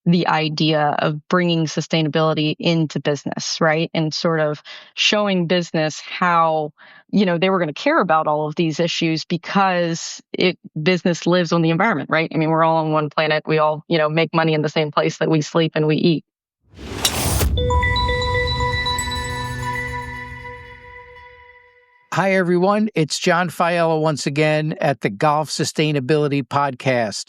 the idea of bringing sustainability into business, right? And sort of showing business how, they were going to care about all of these issues because business lives on the environment, right? I mean, we're all on one planet. We all, make money in the same place that we sleep and we eat. Hi, everyone. It's John Fiella once again at the Golf Sustainability Podcast.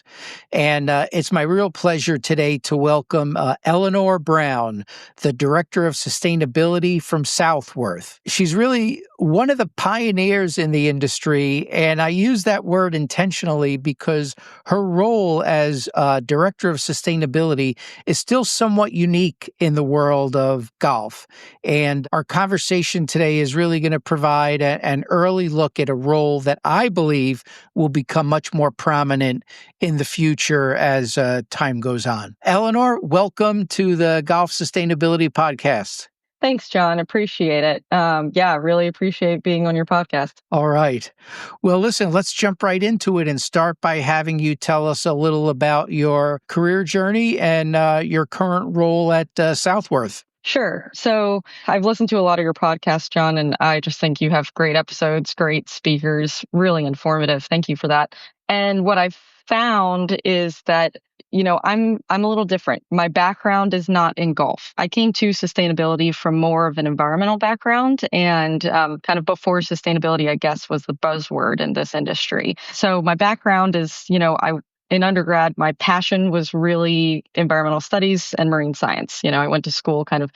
And it's my real pleasure today to welcome Eleanor Brown, the Director of Sustainability from Southworth. She's really one of the pioneers in the industry, and I use that word intentionally because her role as Director of Sustainability is still somewhat unique in the world of golf. And our conversation today is really going to provide an early look at a role that I believe will become much more prominent in the future as time goes on. Eleanor, welcome to the Golf Sustainability Podcast. Thanks, John. Appreciate it. Really appreciate being on your podcast. All right. Well, listen, let's jump right into it and start by having you tell us a little about your career journey and your current role at Southworth. Sure. So I've listened to a lot of your podcasts, John, and I just think you have great episodes, great speakers, really informative. Thank you for that. And what I've found is that, I'm a little different. My background is not in golf. I came to sustainability from more of an environmental background, and kind of before sustainability, I guess, was the buzzword in this industry. So my background is, in undergrad, my passion was really environmental studies and marine science. I went to school kind of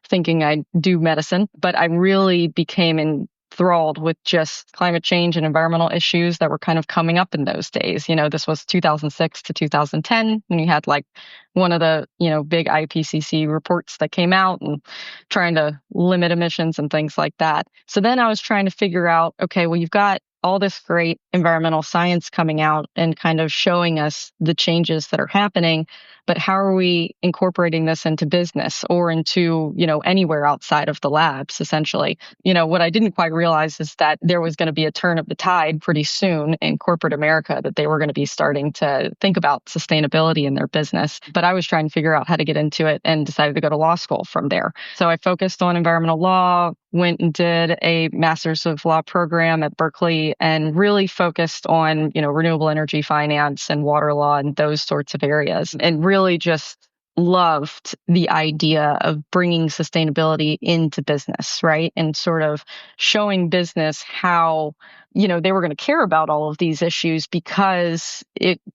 thinking I'd do medicine, but I really became enthralled with just climate change and environmental issues that were kind of coming up in those days. This was 2006 to 2010, when you had like one of the, big IPCC reports that came out and trying to limit emissions and things like that. So then I was trying to figure out, okay, well, you've got all this great environmental science coming out and kind of showing us the changes that are happening, but how are we incorporating this into business or into, anywhere outside of the labs, essentially? What I didn't quite realize is that there was going to be a turn of the tide pretty soon in corporate America, that they were going to be starting to think about sustainability in their business. But I was trying to figure out how to get into it and decided to go to law school from there. So I focused on environmental law, went and did a master's of law program at Berkeley, and really focused on, renewable energy finance and water law and those sorts of areas, and really just loved the idea of bringing sustainability into business, right? And sort of showing business how, they were going to care about all of these issues because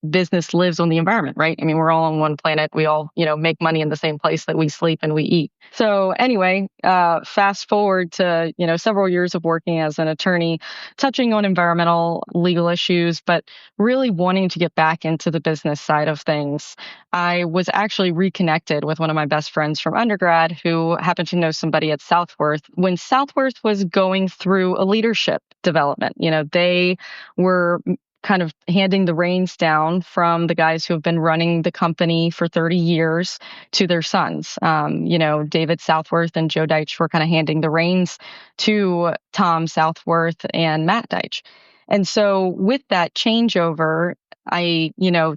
business lives on the environment, right? I mean, we're all on one planet. We all, make money in the same place that we sleep and we eat. So anyway, fast forward to, several years of working as an attorney, touching on environmental legal issues, but really wanting to get back into the business side of things. I was actually reconnected with one of my best friends from undergrad who happened to know somebody at Southworth when Southworth was going through a leadership development. They were kind of handing the reins down from the guys who have been running the company for 30 years to their sons. David Southworth and Joe Deitch were kind of handing the reins to Tom Southworth and Matt Deitch. And so with that changeover,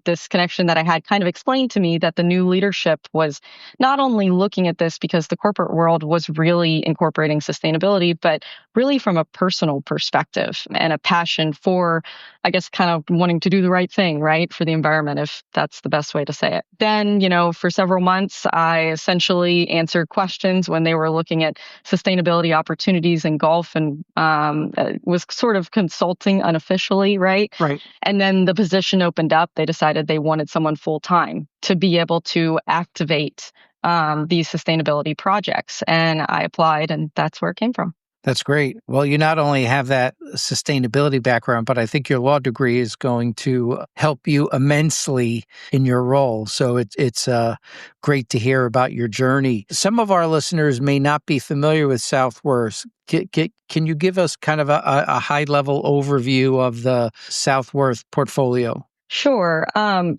this connection that I had kind of explained to me that the new leadership was not only looking at this because the corporate world was really incorporating sustainability, but really from a personal perspective and a passion for, I guess, kind of wanting to do the right thing, right, for the environment, if that's the best way to say it. Then, for several months, I essentially answered questions when they were looking at sustainability opportunities in golf, and was sort of consulting unofficially, right? Right. And then the position opened up. They decided they wanted someone full time to be able to activate these sustainability projects. And I applied, and that's where it came from. That's great. Well, you not only have that sustainability background, but I think your law degree is going to help you immensely in your role. So it's great to hear about your journey. Some of our listeners may not be familiar with Southworth. Can you give us kind of a high-level overview of the Southworth portfolio? Sure.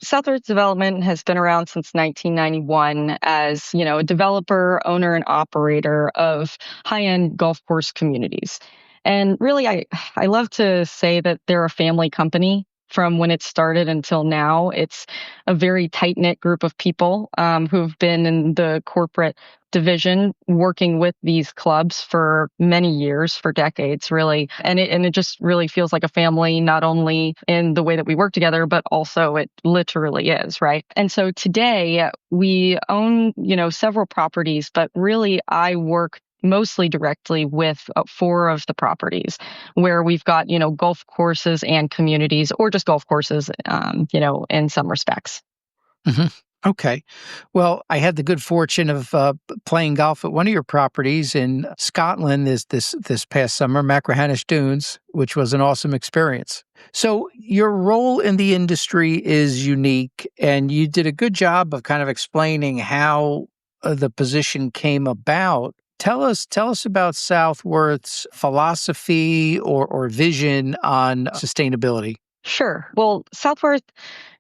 Southworth Development has been around since 1991 as, a developer, owner, and operator of high-end golf course communities. And really, I love to say that they're a family company. from when it started until now. It's a very tight-knit group of people who've been in the corporate division working with these clubs for many years, for decades, really. And it just really feels like a family, not only in the way that we work together, but also it literally is, right? And so today we own, several properties, but really I work mostly directly with four of the properties where we've got, golf courses and communities, or just golf courses, in some respects. hmm Okay. Well, I had the good fortune of playing golf at one of your properties in Scotland this past summer, Machrihanish Dunes, which was an awesome experience. So your role in the industry is unique, and you did a good job of kind of explaining how the position came about. Tell us about Southworth's philosophy or vision on sustainability. Sure. Well, Southworth,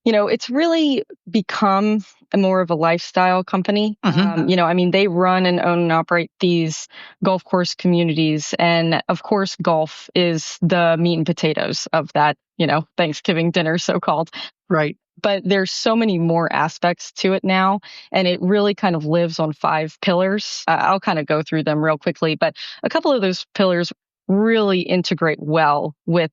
it's really become a more of a lifestyle company. They run and own and operate these golf course communities. And of course, golf is the meat and potatoes of that, Thanksgiving dinner, so called. Right. But there's so many more aspects to it now, and it really kind of lives on five pillars. I'll kind of go through them real quickly, but a couple of those pillars really integrate well with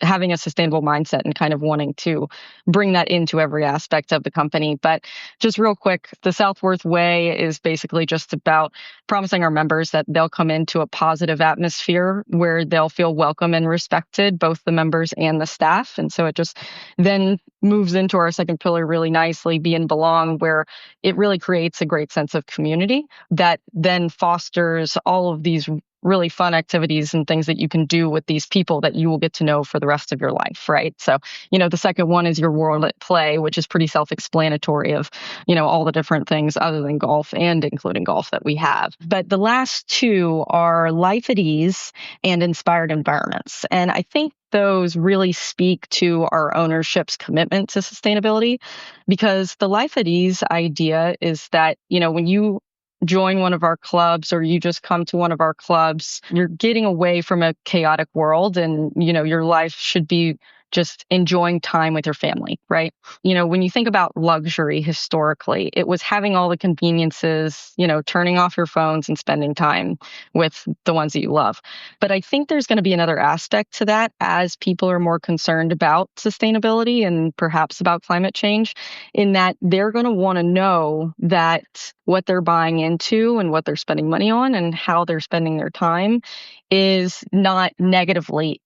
having a sustainable mindset and kind of wanting to bring that into every aspect of the company. But just real quick, the Southworth Way is basically just about promising our members that they'll come into a positive atmosphere where they'll feel welcome and respected, both the members and the staff. And so it just then moves into our second pillar really nicely, be and belong, where it really creates a great sense of community that then fosters all of these really fun activities and things that you can do with these people that you will get to know for the rest of your life, right? So, the second one is your world at play, which is pretty self-explanatory of, all the different things other than golf and including golf that we have. But the last two are life at ease and inspired environments. And I think those really speak to our ownership's commitment to sustainability, because the life at ease idea is that, when you join one of our clubs or you just come to one of our clubs, you're getting away from a chaotic world, and, your life should be just enjoying time with your family, right? When you think about luxury historically, it was having all the conveniences, turning off your phones and spending time with the ones that you love. But I think there's going to be another aspect to that as people are more concerned about sustainability and perhaps about climate change, in that they're going to want to know that what they're buying into and what they're spending money on and how they're spending their time is not negatively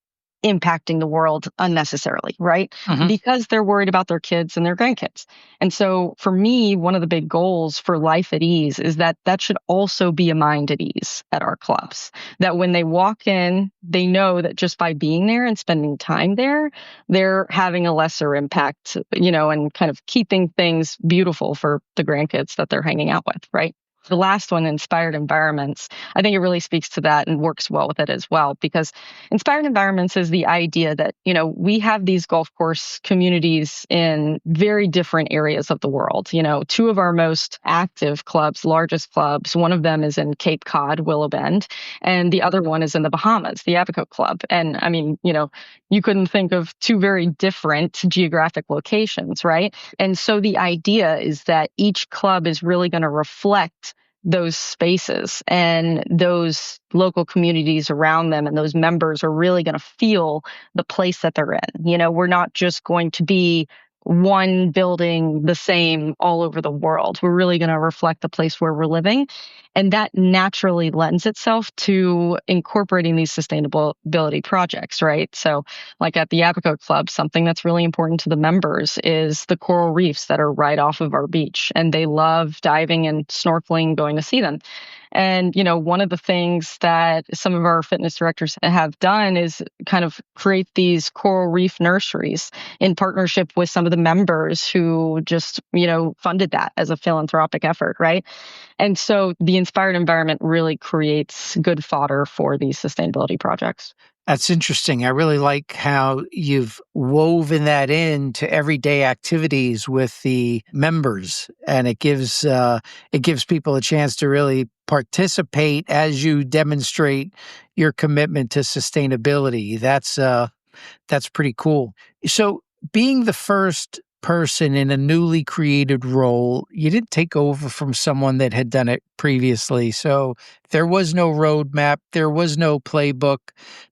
impacting the world unnecessarily, right? Because they're worried about their kids and their grandkids. And so for me, one of the big goals for life at ease is that that should also be a mind at ease at our clubs. That when they walk in, they know that just by being there and spending time there, they're having a lesser impact, and kind of keeping things beautiful for the grandkids that they're hanging out with, right? The last one, inspired environments, I think it really speaks to that and works well with it as well, because inspired environments is the idea that, we have these golf course communities in very different areas of the world. Two of our most active clubs, largest clubs, one of them is in Cape Cod, Willow Bend, and the other one is in the Bahamas, the Abaco Club. And I mean, you couldn't think of two very different geographic locations, right? And so the idea is that each club is really going to reflect those spaces and those local communities around them, and those members are really going to feel the place that they're in. We're not just going to be one building the same all over the world. We're really going to reflect the place where we're living. And that naturally lends itself to incorporating these sustainability projects, right? So like at the Abaco Club, something that's really important to the members is the coral reefs that are right off of our beach. And they love diving and snorkeling, going to see them. And, one of the things that some of our fitness directors have done is kind of create these coral reef nurseries in partnership with some of the members who just, funded that as a philanthropic effort, right? And so the inspired environment really creates good fodder for these sustainability projects. That's interesting. I really like how you've woven that into everyday activities with the members, and it gives people a chance to really participate as you demonstrate your commitment to sustainability. That's pretty cool. So being the first person in a newly created role, you didn't take over from someone that had done it previously. So there was no roadmap, there was no playbook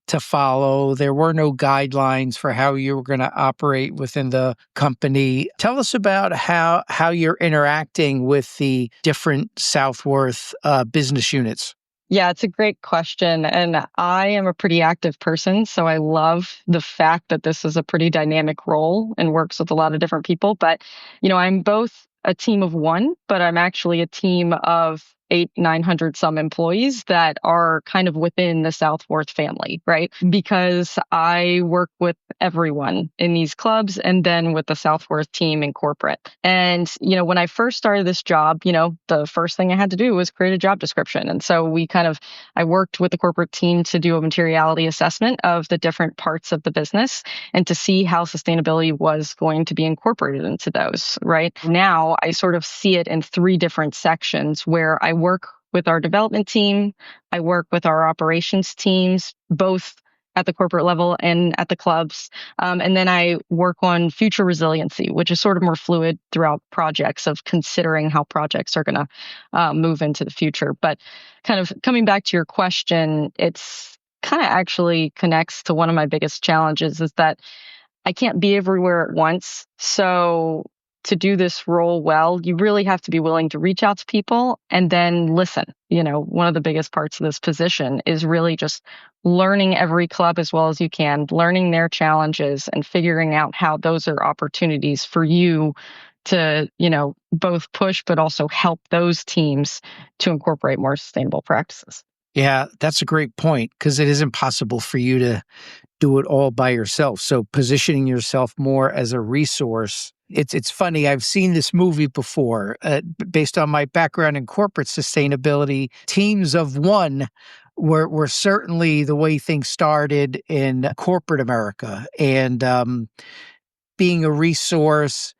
to follow, there were no guidelines for how you were going to operate within the company. Tell us about how you're interacting with the different Southworth business units. Yeah, it's a great question. And I am a pretty active person. So I love the fact that this is a pretty dynamic role and works with a lot of different people. But, I'm both a team of one, but I'm actually a team of 900 some employees that are kind of within the Southworth family, right? Because I work with everyone in these clubs and then with the Southworth team in corporate. And, when I first started this job, the first thing I had to do was create a job description. And so I worked with the corporate team to do a materiality assessment of the different parts of the business and to see how sustainability was going to be incorporated into those, right? Now I sort of see it in three different sections where I work with our development team, I work with our operations teams, both at the corporate level and at the clubs. And then I work on future resiliency, which is sort of more fluid throughout projects of considering how projects are going to move into the future. But kind of coming back to your question, it's kind of actually connects to one of my biggest challenges is that I can't be everywhere at once. So to do this role well, you really have to be willing to reach out to people and then listen. One of the biggest parts of this position is really just learning every club as well as you can, learning their challenges and figuring out how those are opportunities for you to, both push but also help those teams to incorporate more sustainable practices. Yeah, that's a great point because it is impossible for you to do it all by yourself. So positioning yourself more as a resource. It's funny. I've seen this movie before. Based on my background in corporate sustainability, teams of one were certainly the way things started in corporate America, and being a resource,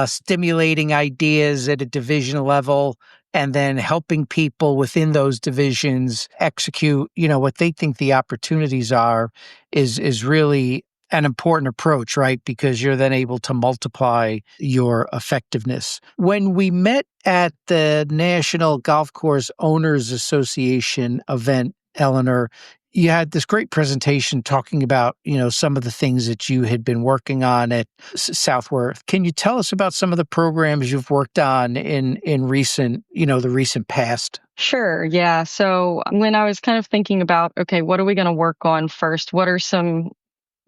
stimulating ideas at a division level, and then helping people within those divisions execute, what they think the opportunities are is really an important approach, right? Because you're then able to multiply your effectiveness. When we met at the National Golf Course Owners Association event, Eleanor, you had this great presentation talking about, some of the things that you had been working on at Southworth. Can you tell us about some of the programs you've worked on in recent, the recent past? Sure. Yeah. So when I was kind of thinking about, okay, what are we going to work on first? What are some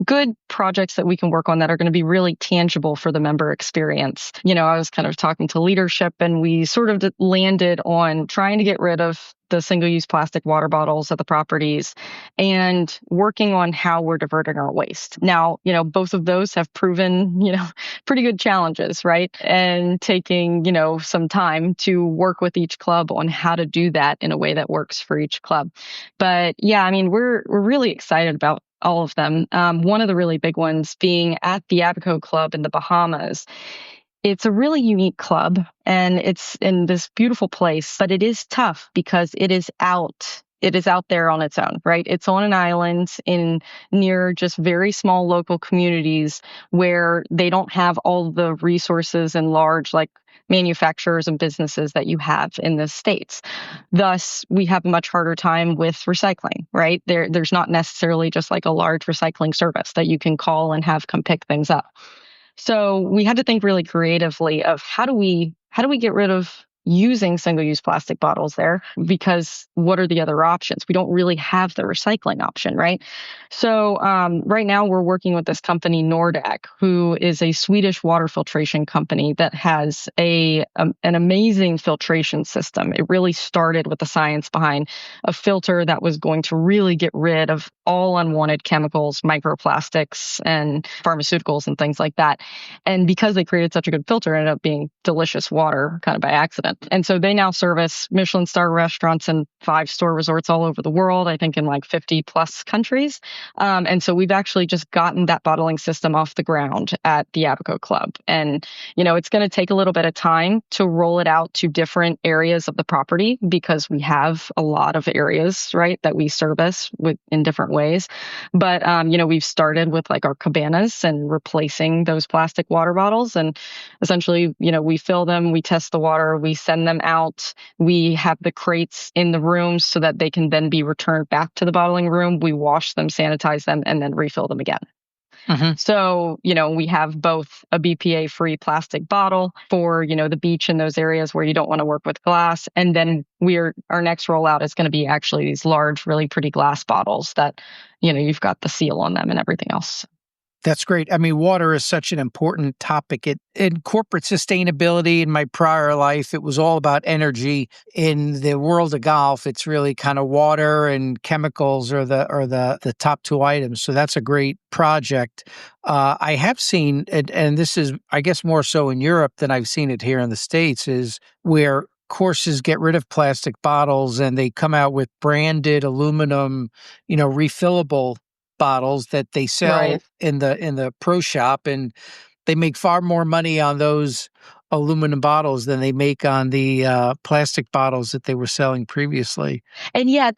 good projects that we can work on that are going to be really tangible for the member experience? I was kind of talking to leadership and we sort of landed on trying to get rid of the single-use plastic water bottles at the properties and working on how we're diverting our waste. Now, both of those have proven, pretty good challenges, right? And taking, some time to work with each club on how to do that in a way that works for each club. But yeah, I mean, we're really excited about all of them. One of the really big ones being at the Abaco Club in the Bahamas. It's a really unique club and it's in this beautiful place, but it is tough because it is out. It is out there on its own, right? It's on an island in near just very small local communities where they don't have all the resources and large like manufacturers and businesses that you have in the States. Thus, we have a much harder time with recycling, right? There's not necessarily just like a large recycling service that you can call and have come pick things up. So we had to think really creatively of how do we get rid of using single-use plastic bottles there, because what are the other options? We don't really have the recycling option, right? So right now we're working with this company Nordic, who is a Swedish water filtration company that has an amazing filtration system. It really started with the science behind a filter that was going to really get rid of all unwanted chemicals, microplastics, and pharmaceuticals and things like that. And because they created such a good filter, it ended up being delicious water kind of by accident. And so they now service Michelin star restaurants and 5-star resorts all over the world, I think in like 50 plus countries. And so we've actually just gotten that bottling system off the ground at the Abaco Club. And, it's going to take a little bit of time to roll it out to different areas of the property because we have a lot of areas, right, that we service in different ways. But, we've started with like our cabanas and replacing those plastic water bottles. And essentially, we fill them, we test the water, we send them out. We have the crates in the rooms so that they can then be returned back to the bottling room. We wash them, sanitize them, and then refill them again. Mm-hmm. So, we have both a BPA free plastic bottle for, the beach and those areas where you don't want to work with glass. And then our next rollout is going to be actually these large, really pretty glass bottles that, you've got the seal on them and everything else. That's great. I mean, water is such an important topic. In corporate sustainability, in my prior life, it was all about energy. In the world of golf, it's really kind of water and chemicals are the top two items. So that's a great project. I have seen, and this is, I guess, more so in Europe than I've seen it here in the States, is where courses get rid of plastic bottles and they come out with branded aluminum, refillable bottles that they sell Right. in the pro shop, and they make far more money on those aluminum bottles than they make on the plastic bottles that they were selling previously. And yeah,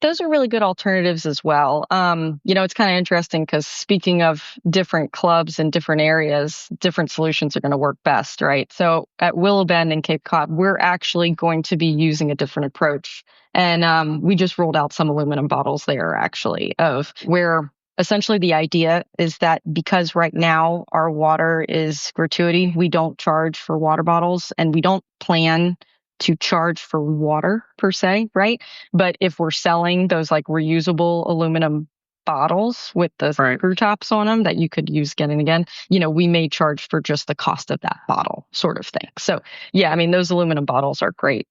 those are really good alternatives as well. It's kind of interesting because speaking of different clubs in different areas, different solutions are going to work best, right? So at Willow Bend and Cape Cod, we're actually going to be using a different approach. And we just rolled out some aluminum bottles there, actually, of where essentially the idea is that because right now our water is gratuity, we don't charge for water bottles and we don't plan to charge for water per se, right? But if we're selling those like reusable aluminum bottles with the screw tops on them that you could use again and again, we may charge for just the cost of that bottle sort of thing. So yeah, I mean, those aluminum bottles are great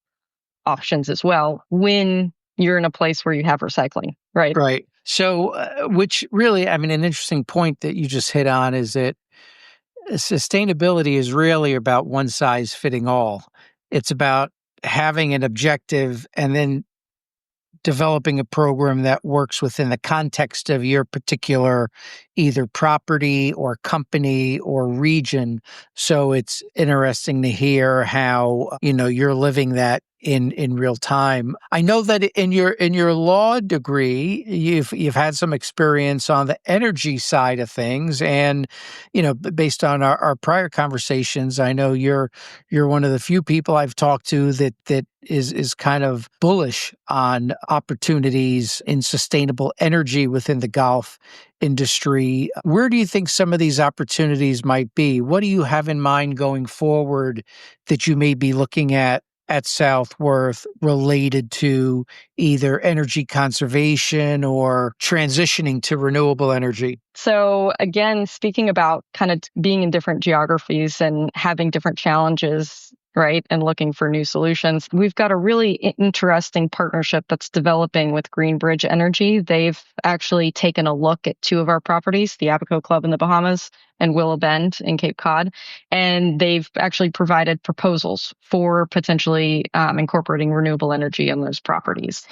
options as well when you're in a place where you have recycling, right? Right. So, which really, I mean, an interesting point that you just hit on is that sustainability is really about one size fitting all. It's about having an objective and then developing a program that works within the context of your particular either property or company or region. So it's interesting to hear how, you're living that in real time. I know that in your law degree, you've had some experience on the energy side of things. And, based on our prior conversations, I know you're one of the few people I've talked to that is kind of bullish on opportunities in sustainable energy within the golf industry. Where do you think some of these opportunities might be? What do you have in mind going forward that you may be looking at Southworth related to either energy conservation or transitioning to renewable energy? So again, speaking about kind of being in different geographies and having different challenges, right, and looking for new solutions, we've got a really interesting partnership that's developing with Greenbridge Energy. They've actually taken a look at two of our properties, the Abaco Club in the Bahamas and Willow Bend in Cape Cod, and they've actually provided proposals for potentially incorporating renewable energy in those properties.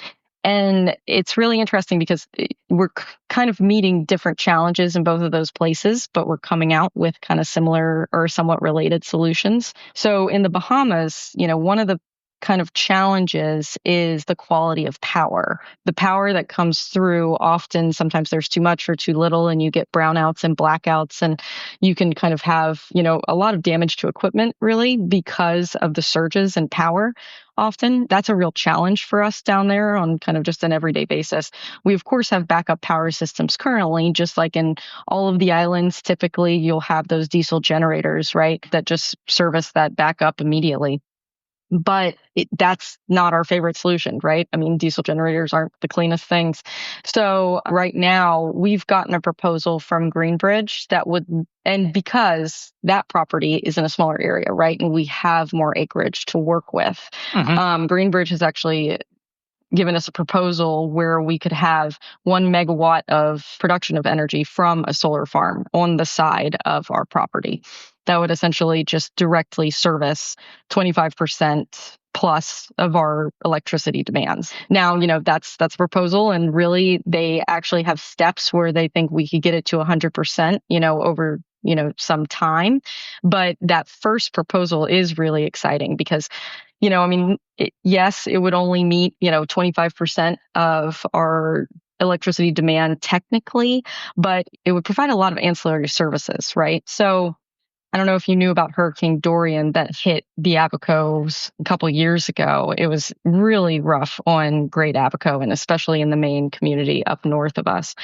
And it's really interesting because we're kind of meeting different challenges in both of those places, but we're coming out with kind of similar or somewhat related solutions. So in the Bahamas, one of the kind of challenges is the quality of power. The power that comes through often, sometimes there's too much or too little, and you get brownouts and blackouts, and you can kind of have, a lot of damage to equipment really because of the surges in power. Often that's a real challenge for us down there on kind of just an everyday basis. We, of course, have backup power systems currently, just like in all of the islands. Typically, you'll have those diesel generators, right, that just service that backup immediately. But that's not our favorite solution, right? I mean, diesel generators aren't the cleanest things. So right now, we've gotten a proposal from Greenbridge that would, and because that property is in a smaller area, right, and we have more acreage to work with, Greenbridge has actually given us a proposal where we could have 1 megawatt of production of energy from a solar farm on the side of our property. That would essentially just directly service 25% plus of our electricity demands. Now, that's a proposal, and really they actually have steps where they think we could get it to 100%, over some time. But that first proposal is really exciting because yes, it would only meet, 25% of our electricity demand technically, but it would provide a lot of ancillary services, right? So I don't know if you knew about Hurricane Dorian that hit the Abacos a couple years ago. It was really rough on Great Abaco and especially in the Maine community up north of us.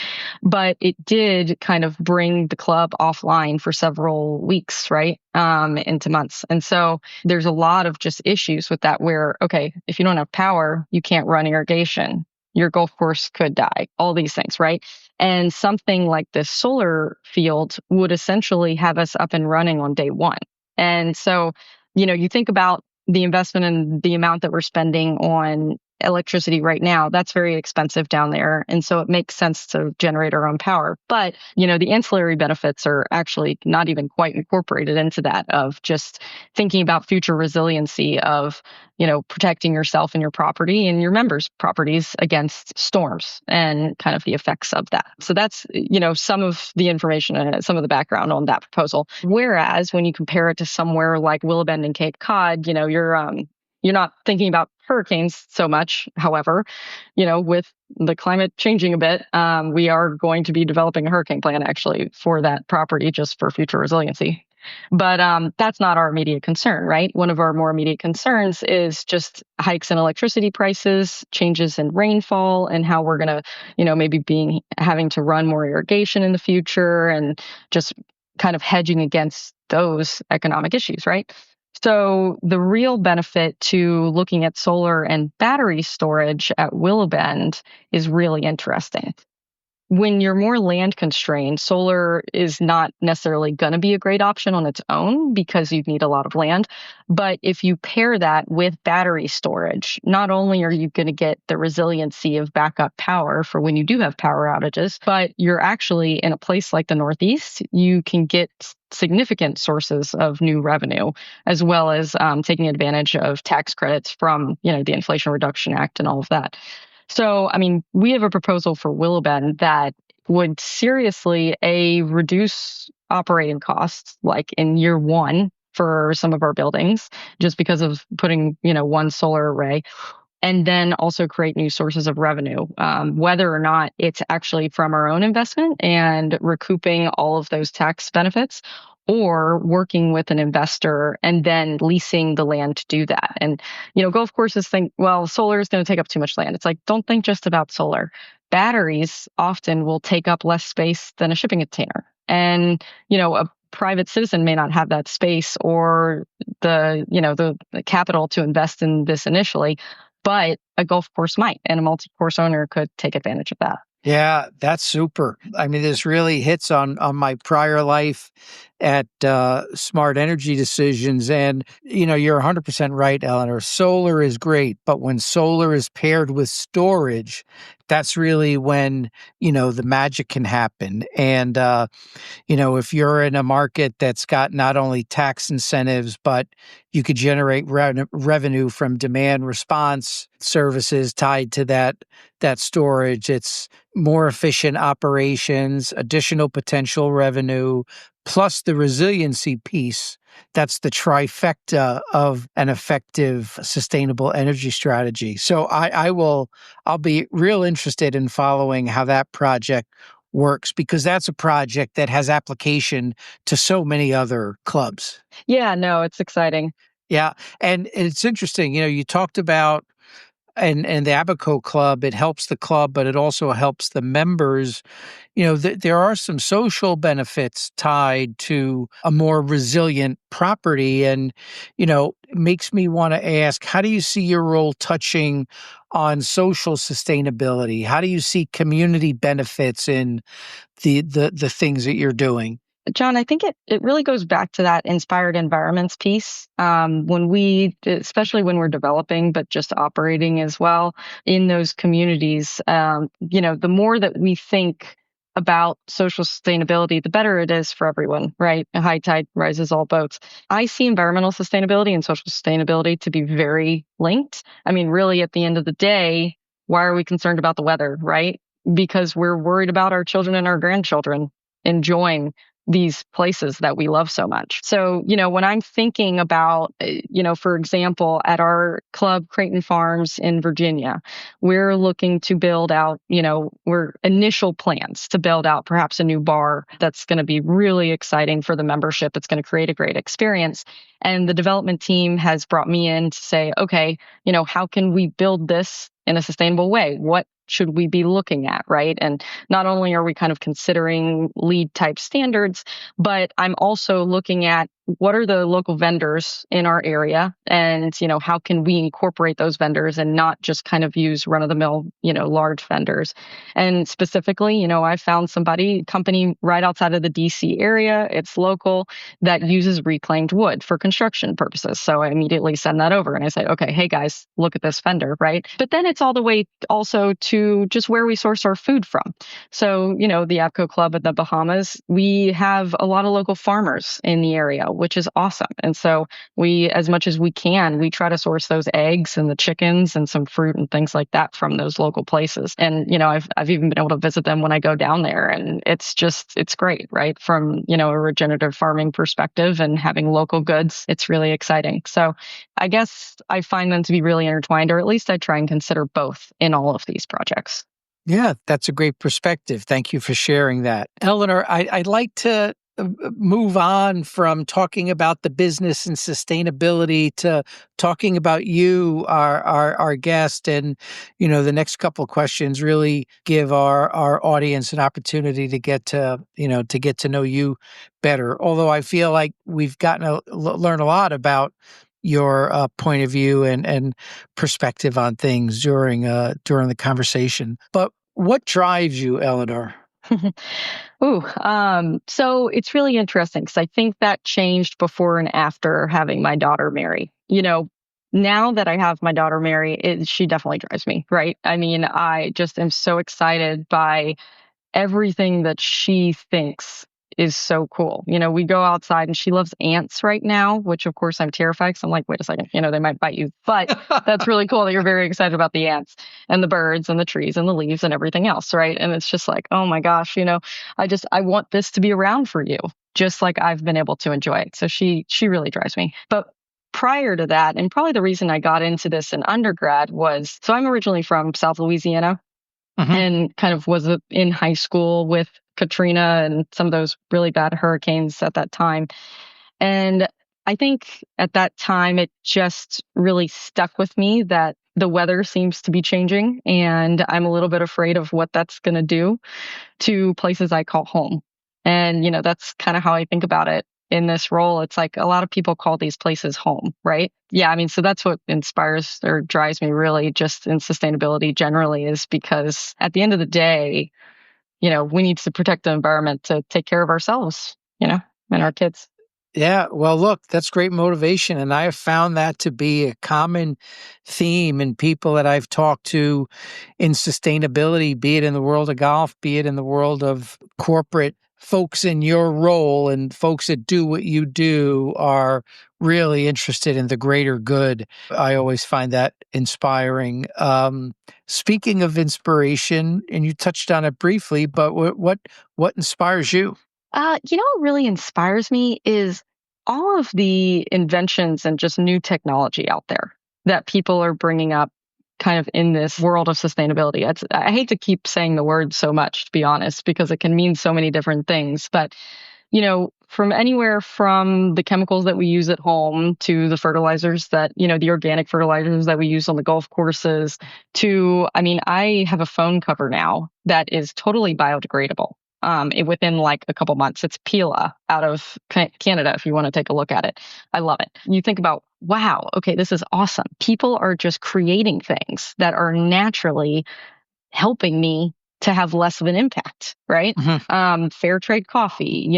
But it did kind of bring the club offline for several weeks, right? Into months. And so there's a lot of just issues with that where, okay, if you don't have power, you can't run irrigation. Your golf course could die, all these things, right? And something like this solar field would essentially have us up and running on day one. And so, you think about the investment and the amount that we're spending on electricity right now, that's very expensive down there. And so it makes sense to generate our own power. But, the ancillary benefits are actually not even quite incorporated into that of just thinking about future resiliency of, protecting yourself and your property and your members' properties against storms and kind of the effects of that. So that's, some of the information and some of the background on that proposal. Whereas when you compare it to somewhere like Willow Bend and Cape Cod, you're not thinking about hurricanes so much. However, with the climate changing a bit, we are going to be developing a hurricane plan actually for that property just for future resiliency. But that's not our immediate concern, right? One of our more immediate concerns is just hikes in electricity prices, changes in rainfall, and how we're going to, maybe having to run more irrigation in the future and just kind of hedging against those economic issues, right? So the real benefit to looking at solar and battery storage at Willow Bend is really interesting. When you're more land constrained, solar is not necessarily going to be a great option on its own because you'd need a lot of land. But if you pair that with battery storage, not only are you going to get the resiliency of backup power for when you do have power outages, but you're actually in a place like the Northeast, you can get significant sources of new revenue, as well as taking advantage of tax credits from, the Inflation Reduction Act and all of that. So, we have a proposal for Willow Bend that would seriously reduce operating costs, like in year one for some of our buildings, just because of putting, one solar array, and then also create new sources of revenue, whether or not it's actually from our own investment and recouping all of those tax benefits, or working with an investor and then leasing the land to do that. And, golf courses think, well, solar is going to take up too much land. It's like, don't think just about solar. Batteries often will take up less space than a shipping container. And, a private citizen may not have that space or the capital to invest in this initially, but a golf course might, and a multi-course owner could take advantage of that. Yeah, that's super. This really hits on my prior life at Smart Energy Decisions. And, you're 100% right, Eleanor. Solar is great, but when solar is paired with storage, that's really when, the magic can happen. And, if you're in a market that's got not only tax incentives, but you could generate revenue from demand response services tied to that storage. It's more efficient operations, additional potential revenue, plus the resiliency piece. That's the trifecta of an effective, sustainable energy strategy. So I'll be real interested in following how that project works, because that's a project that has application to so many other clubs. Yeah, no, it's exciting. Yeah. And it's interesting, you talked about and the Abaco Club, it helps the club, but it also helps the members. There are some social benefits tied to a more resilient property. And, it makes me want to ask, how do you see your role touching on social sustainability? How do you see community benefits in the things that you're doing? John, I think it really goes back to that inspired environments piece. When we, especially when we're developing, but just operating as well in those communities, the more that we think about social sustainability, the better it is for everyone, right? A high tide rises all boats. I see environmental sustainability and social sustainability to be very linked. Really, at the end of the day, why are we concerned about the weather, right? Because we're worried about our children and our grandchildren enjoying these places that we love so much. So, when I'm thinking about, for example, at our club, Creighton Farms in Virginia, we're looking to build out, we're initial plans to build out perhaps a new bar that's going to be really exciting for the membership. It's going to create a great experience. And the development team has brought me in to say, okay, how can we build this in a sustainable way? What should we be looking at, right? And not only are we kind of considering LEED type standards, but I'm also looking at what are the local vendors in our area, and how can we incorporate those vendors and not just kind of use run of the mill, large vendors. And specifically, I found company right outside of the DC area. It's local, that uses reclaimed wood for construction purposes. So I immediately send that over and I say, okay, hey guys, look at this vendor, right? But then it's all the way also to just where we source our food from. So, the APCO Club in the Bahamas, we have a lot of local farmers in the area, which is awesome. And so we, as much as we can, we try to source those eggs and the chickens and some fruit and things like that from those local places. And, I've even been able to visit them when I go down there, and it's great, right? From, a regenerative farming perspective and having local goods, it's really exciting. So I guess I find them to be really intertwined, or at least I try and consider both in all of these projects. Yeah, that's a great perspective. Thank you for sharing that. Eleanor, I'd like to move on from talking about the business and sustainability to talking about you, our guest. And, the next couple of questions really give our audience an opportunity to get to know you better. Although I feel like we've gotten to learn a lot about your point of view and perspective on things during the conversation. But what drives you, Eleanor? So it's really interesting because I think that changed before and after having my daughter Mary. Now that I have my daughter Mary, she definitely drives me, right? I mean, I just am so excited by everything that she thinks is so cool. We go outside and she loves ants right now, which of course I'm terrified because I'm like, wait a second, they might bite you. But that's really cool that you're very excited about the ants and the birds and the trees and the leaves and everything else, right? And it's just like, oh my gosh, I want this to be around for you, just like I've been able to enjoy it. So she really drives me. But prior to that, and probably the reason I got into this in undergrad was, so I'm originally from South Louisiana. Mm-hmm. And kind of was in high school with Katrina and some of those really bad hurricanes at that time. And I think at that time, it just really stuck with me that the weather seems to be changing, and I'm a little bit afraid of what that's going to do to places I call home. And, that's kind of how I think about it in this role. It's like a lot of people call these places home, right? Yeah, I mean, so that's what inspires or drives me really just in sustainability generally, is because at the end of the day, we need to protect the environment to take care of ourselves, and our kids. Yeah, well, look, that's great motivation. And I have found that to be a common theme in people that I've talked to in sustainability, be it in the world of golf, be it in the world of corporate. Folks in your role and folks that do what you do are really interested in the greater good. I always find that inspiring. Speaking of inspiration, and you touched on it briefly, but what inspires you? What really inspires me is all of the inventions and just new technology out there that people are bringing up kind of in this world of sustainability. I hate to keep saying the word so much, to be honest, because it can mean so many different things. But, from anywhere from the chemicals that we use at home to the fertilizers that, the organic fertilizers that we use on the golf courses to, I have a phone cover now that is totally biodegradable. Within like a couple months. It's Pila out of Canada, if you want to take a look at it. I love it. You think about, wow, okay, this is awesome. People are just creating things that are naturally helping me to have less of an impact, right? Mm-hmm. Fair trade coffee,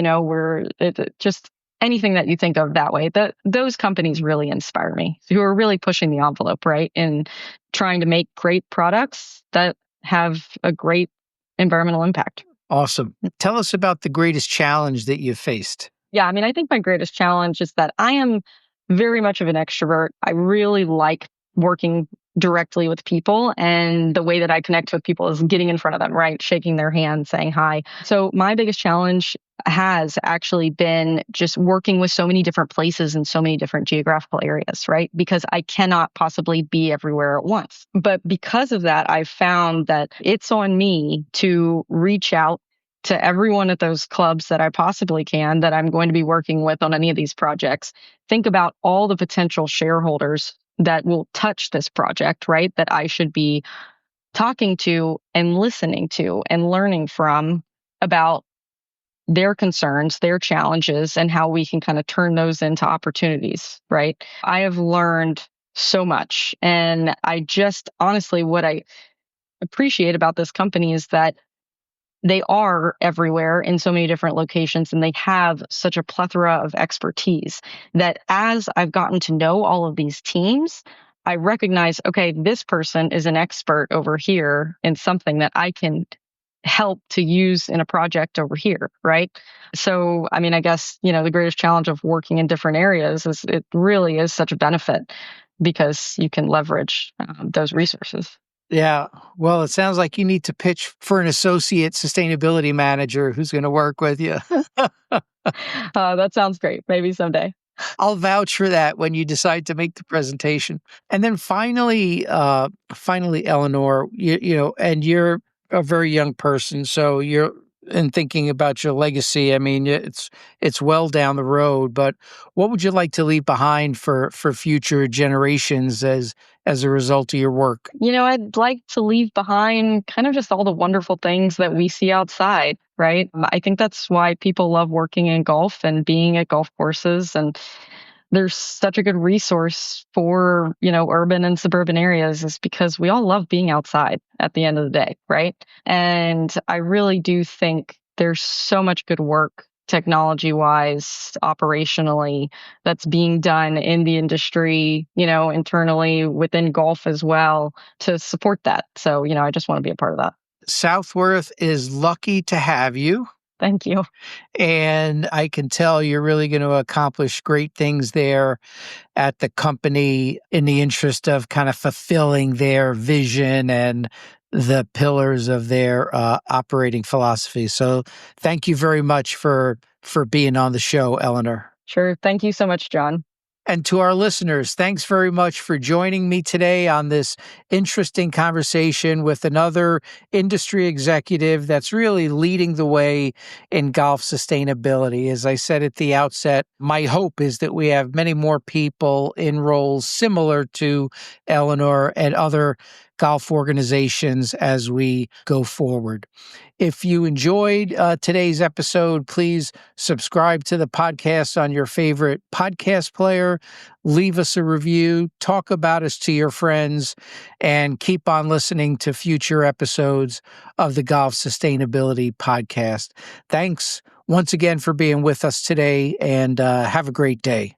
just anything that you think of that way. Those companies really inspire me, who are really pushing the envelope, right? And trying to make great products that have a great environmental impact. Awesome. Tell us about the greatest challenge that you've faced. Yeah, I think my greatest challenge is that I am very much of an extrovert. I really like working directly with people. And the way that I connect with people is getting in front of them, right? Shaking their hand, saying hi. So my biggest challenge has actually been just working with so many different places and so many different geographical areas, right? Because I cannot possibly be everywhere at once. But because of that, I've found that it's on me to reach out to everyone at those clubs that I possibly can, that I'm going to be working with on any of these projects. Think about all the potential shareholders that will touch this project, right? That I should be talking to and listening to and learning from about their concerns, their challenges, and how we can kind of turn those into opportunities, right? I have learned so much. And I just honestly, what I appreciate about this company is that they are everywhere in so many different locations, and they have such a plethora of expertise that as I've gotten to know all of these teams, I recognize, okay, this person is an expert over here in something that I can help to use in a project over here, right? So, I mean, I guess, the greatest challenge of working in different areas is it really is such a benefit because you can leverage those resources. Yeah. Well, it sounds like you need to pitch for an associate sustainability manager who's going to work with you. That sounds great. Maybe someday. I'll vouch for that when you decide to make the presentation. And then finally, Eleanor, and you're a very young person, so you're in thinking about your legacy. I mean, it's well down the road, but what would you like to leave behind for future generations as a result of your work? I'd like to leave behind kind of just all the wonderful things that we see outside, right? I think that's why people love working in golf and being at golf courses. And there's such a good resource for, urban and suburban areas is because we all love being outside at the end of the day, right? And I really do think there's so much good work technology wise, operationally, that's being done in the industry, internally within golf as well to support that. So, I just want to be a part of that. Southworth is lucky to have you. Thank you. And I can tell you're really going to accomplish great things there at the company in the interest of kind of fulfilling their vision and the pillars of their operating philosophy. So thank you very much for being on the show, Eleanor. Sure. Thank you so much, John. And to our listeners, thanks very much for joining me today on this interesting conversation with another industry executive that's really leading the way in golf sustainability. As I said at the outset, my hope is that we have many more people in roles similar to Eleanor and other golf organizations as we go forward. If you enjoyed today's episode, please subscribe to the podcast on your favorite podcast player, leave us a review, talk about us to your friends, and keep on listening to future episodes of the Golf Sustainability Podcast. Thanks once again for being with us today, and have a great day.